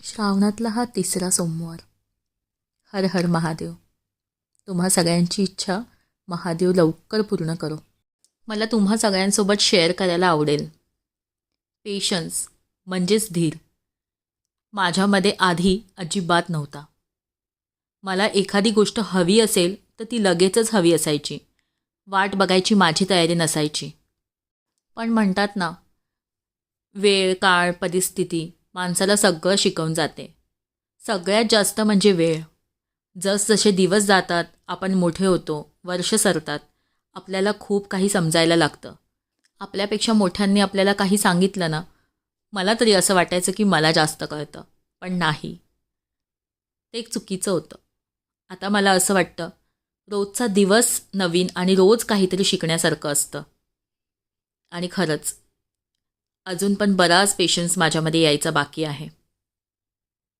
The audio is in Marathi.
श्रावणातला हा तिसरा सोमवार. हर हर महादेव. तुम्हा सगळ्यांची इच्छा महादेव लवकर पूर्ण करो. मला तुम्हा सगळ्यांसोबत शेअर करायला आवडेल. पेशन्स म्हणजेच धीर माझ्यामध्ये आधी अजिबात नव्हता. मला एखादी गोष्ट हवी असेल तर ती लगेचच हवी असायची. वाट बघायची माझी तयारी नसायची. पण म्हणतात ना, वेळ, काळ, परिस्थिती माणसाला सगळं शिकवून जाते. सगळ्यात जास्त म्हणजे वेळ. जसजसे दिवस जातात, आपण मोठे होतो, वर्ष सरतात, आपल्याला खूप काही समजायला लागतं. आपल्यापेक्षा मोठ्यांनी आपल्याला काही सांगितलं ना, मला तरी असं वाटायचं की मला जास्त कळतं, पण नाही. ते एक चुकीचं होतं. आता मला असं वाटतं, रोजचा दिवस नवीन आणि रोज काहीतरी शिकण्यासारखं असतं. आणि खरंच अजून पण बराच पेशन्स माझ्यामध्ये यायचा बाकी आहे.